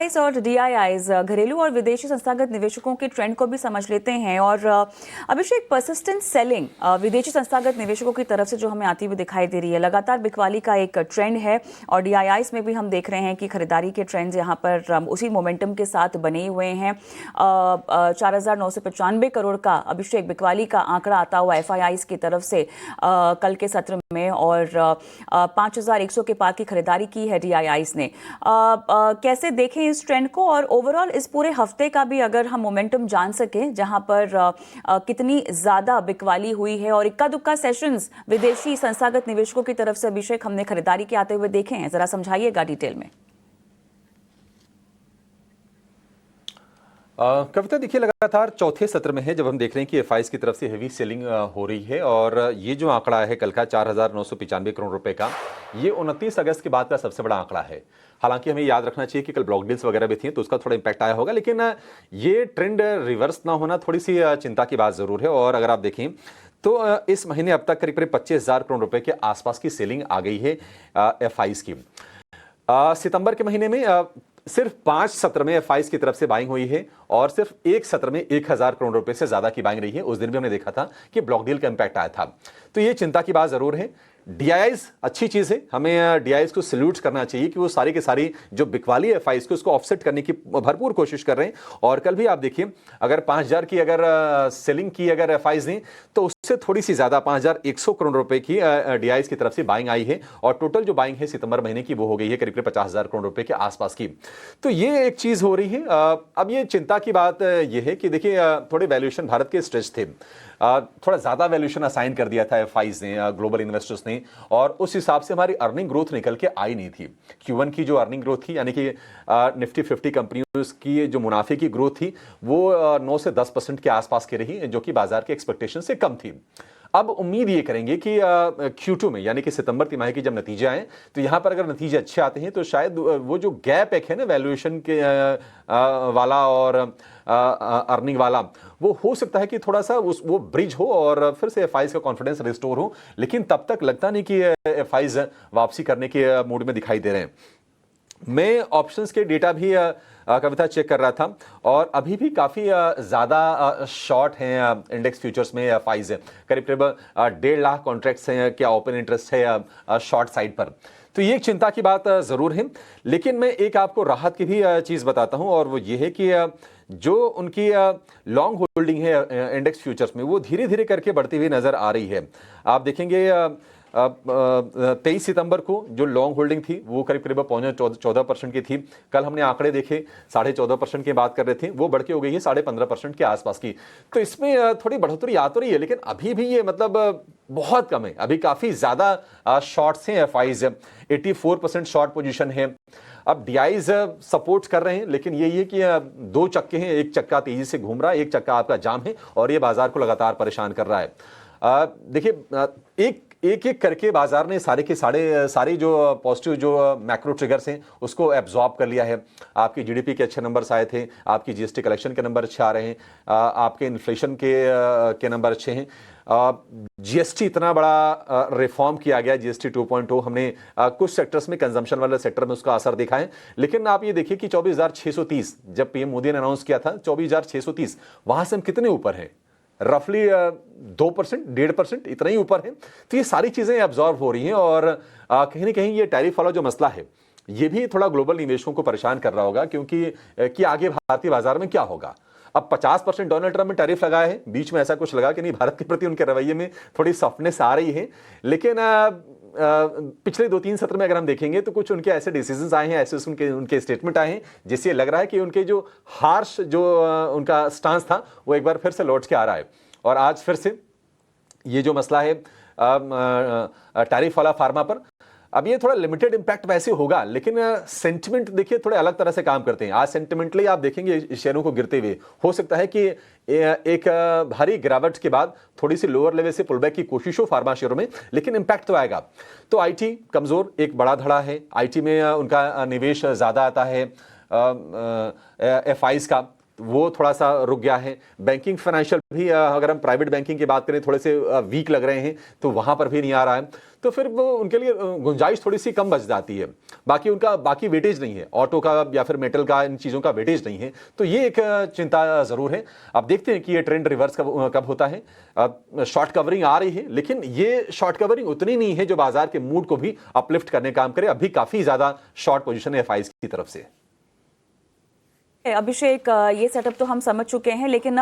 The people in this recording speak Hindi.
और डीआईआईज घरेलू और विदेशी संस्थागत निवेशकों के ट्रेंड को भी समझ लेते हैं। और अभिषेक, परसिस्टेंट सेलिंग विदेशी संस्थागत निवेशकों की तरफ से जो हमें आती हुई दिखाई दे रही है, लगातार बिकवाली का एक ट्रेंड है और डीआईआईज में भी हम देख रहे हैं कि खरीदारी के ट्रेंड्स यहाँ पर उसी मोमेंटम के साथ बने हुए हैं। 4,995 करोड़ का अभिषेक बिकवाली का आंकड़ा आता हुआ एफआईआईज की तरफ से कल के सत्र में, और 5,100 के पार की खरीदारी की है डीआईआईज ने। कैसे देखें इस ट्रेंड को, और ओवरऑल इस पूरे हफ्ते का भी अगर हम मोमेंटम जान सके, जहां पर कितनी ज्यादा बिकवाली हुई है और इक्का दुक्का सेशंस विदेशी संस्थागत निवेशकों की तरफ से अभिषेक हमने खरीदारी के आते हुए देखे हैं, जरा समझाइएगा डिटेल में। कविता, देखिए लगातार चौथे सत्र में है जब हम देख रहे हैं कि एफआईज की तरफ से हेवी सेलिंग हो रही है, और ये जो आंकड़ा है कल का 4,995 करोड़ रुपए का, ये 29 अगस्त के बाद का सबसे बड़ा आंकड़ा है। हालांकि हमें याद रखना चाहिए कि कल ब्लॉक डील्स वगैरह भी थी तो उसका थोड़ा इंपैक्ट आया होगा, लेकिन ये ट्रेंड रिवर्स ना होना थोड़ी सी चिंता की बात जरूर है। और अगर आप देखें तो इस महीने अब तक करीब करीब 25,000 करोड़ रुपए के आसपास की सेलिंग आ गई है एफआईज की। सितंबर के महीने में सिर्फ 5 सत्र में एफआईज की तरफ से बाइंग हुई है, और सिर्फ एक सत्र में 1,000 करोड़ रुपए से ज्यादा की बाइंग रही है। उस दिन भी हमने देखा था कि ब्लॉक डील का इंपैक्ट आया था, तो ये चिंता की बात जरूर है। डीआईआईज अच्छी चीज है, हमें डीआईआईज को सैल्यूट करना चाहिए कि वो सारी की सारी जो बिकवाली एफआईज को उसको ऑफसेट करने की भरपूर कोशिश कर रहे हैं। और कल भी आप देखिए, अगर 5,000 की अगर सेलिंग की अगर एफआईज ने, तो उससे थोड़ी सी ज्यादा 5,100 करोड़ रुपए की डीआईआईज की तरफ से बाइंग आई है, और टोटल जो बाइंग है सितंबर महीने की वो हो गई है करीब 50,000 करोड़ रुपए के आसपास की। तो ये एक चीज हो रही है। अब ये चिंता की बात ये है कि देखिए, थोड़े वैल्यूएशन भारत के स्ट्रेच थे, थोड़ा ज्यादा वैल्यूएशन असाइन कर दिया था एफआईज ने, ग्लोबल इन्वेस्टर्स ने, और उस हिसाब से हमारी अर्निंग ग्रोथ निकल के आई नहीं थी। Q1 की जो अर्निंग ग्रोथ थी, यानी कि निफ्टी 50 कंपनियों की जो मुनाफे की ग्रोथ थी, वो 9 से 10% के आसपास की रही, जो कि बाजार के एक्सपेक्टेशन से कम थी। अब उम्मीद ये करेंगे कि Q2 में, यानी कि सितंबर तिमाही के जब नतीजे आए, तो यहां पर अगर नतीजे अच्छे आते हैं तो शायद वो जो गैप एक है ना वैल्यूएशन के वाला और अर्निंग वाला, वो हो सकता है कि थोड़ा सा वो ब्रिज हो और फिर से एफआईज का कॉन्फिडेंस रिस्टोर हो। लेकिन तब तक लगता नहीं कि एफआईज वापसी करने के मूड में दिखाई दे रहे हैं। मैं ऑप्शंस के डेटा भी कविता चेक कर रहा था, और अभी भी काफी ज्यादा शॉर्ट हैं इंडेक्स फ्यूचर्स में एफआईज, करीब करीब 1.5 लाख कॉन्ट्रैक्ट्स हैं क्या ओपन इंटरेस्ट है शॉर्ट साइड पर। तो ये एक चिंता की बात जरूर है। लेकिन मैं एक आपको राहत की भी चीज बताता हूं, और वो ये है कि जो उनकी लॉन्ग होल्डिंग है इंडेक्स फ्यूचर्स में, वो धीरे धीरे करके बढ़ती हुई नजर आ रही है। आप देखेंगे 23 सितंबर को जो लॉन्ग होल्डिंग थी वो करीब करीब 14% की थी। कल हमने आंकड़े देखे 14.5% की बात कर रहे थे, वो बढ़ के हो गई है 15.5% के आसपास की। तो इसमें थोड़ी बढ़ोतरी आ तो रही है, लेकिन अभी भी ये मतलब बहुत कम है। अभी काफी ज्यादा शॉर्ट्स हैं एफआईज, 84% शॉर्ट पोजीशन है। अब डीआईज सपोर्ट कर रहे हैं, लेकिन ये कि 2 चक्के हैं, एक चक्का तेजी से घूम रहा है, एक चक्का आपका जाम है, और ये बाजार को लगातार परेशान कर रहा है। देखिए, एक एक करके बाजार ने सारे जो पॉजिटिव जो मैक्रो ट्रिगर्स हैं उसको एब्जॉर्ब कर लिया है। आपकी जीडीपी के अच्छे नंबर्स आए थे, आपकी जीएसटी कलेक्शन के नंबर अच्छे आ रहे हैं, आपके इन्फ्लेशन के नंबर अच्छे हैं, जीएसटी इतना बड़ा रिफॉर्म किया गया, जीएसटी 2.0, हमने कुछ सेक्टर्स में, कंजम्पशन वाले सेक्टर में उसका असर देखा है। लेकिन आप ये देखिए कि 24,630 जब पीएम मोदी ने अनाउंस किया था, 24,630, वहां से हम कितने ऊपर हैं? रफली 2%, 1.5% इतना ही ऊपर है। तो ये सारी चीजें एब्जॉर्व हो रही हैं, और कहीं ना कहीं ये टैरिफ वाला जो मसला है, ये भी थोड़ा ग्लोबल निवेशकों को परेशान कर रहा होगा, क्योंकि कि आगे भारतीय बाजार में क्या होगा। अब 50% डोनाल्ड ट्रंप ने टैरिफ लगाया है, बीच में ऐसा कुछ लगा कि नहीं, भारत के प्रति उनके रवैये में थोड़ी सॉफ्टनेस आ रही है। लेकिन पिछले 2-3 सत्र में अगर हम देखेंगे तो कुछ उनके ऐसे डिसीजंस आए हैं, ऐसे उनके स्टेटमेंट आए हैं, जिससे लग रहा है कि उनके जो हार्श जो उनका स्टांस था वो एक बार फिर से लौट के आ रहा है। और आज फिर से ये जो मसला है टैरिफ वाला फार्मा पर, अब ये थोड़ा लिमिटेड इंपैक्ट वैसे होगा, लेकिन सेंटिमेंट देखिए थोड़े अलग तरह से काम करते हैं। आज सेंटिमेंटली आप देखेंगे शेयरों को गिरते हुए, हो सकता है कि एक भारी गिरावट के बाद थोड़ी सी लोअर लेवल से पुलबैक की कोशिश हो फार्मा शेयरों में, लेकिन इंपैक्ट तो आएगा। तो आईटी कमजोर, एक बड़ा धड़ा है, आईटी में उनका निवेश ज्यादा आता है एफआईज का, वो थोड़ा सा रुक गया है। बैंकिंग फाइनेंशियल भी अगर हम प्राइवेट बैंकिंग की बात करें थोड़े से वीक लग रहे हैं, तो वहां पर भी नहीं आ रहा है, तो फिर वो उनके लिए गुंजाइश थोड़ी सी कम बच जाती है। बाकी उनका बाकी वेटेज नहीं है, ऑटो का या फिर मेटल का, इन चीज़ों का वेटेज नहीं है, तो ये एक चिंता ज़रूर है। अब देखते हैं कि ये ट्रेंड रिवर्स कब होता है। शॉर्ट कवरिंग आ रही है, लेकिन ये शॉर्ट कवरिंग उतनी नहीं है जो बाजार के मूड को भी अपलिफ्ट करने का काम करे। अभी काफ़ी ज़्यादा शॉर्ट पोजीशन है एफआईज की तरफ से। अभिषेक, ये सेटअप तो हम समझ चुके हैं, लेकिन अब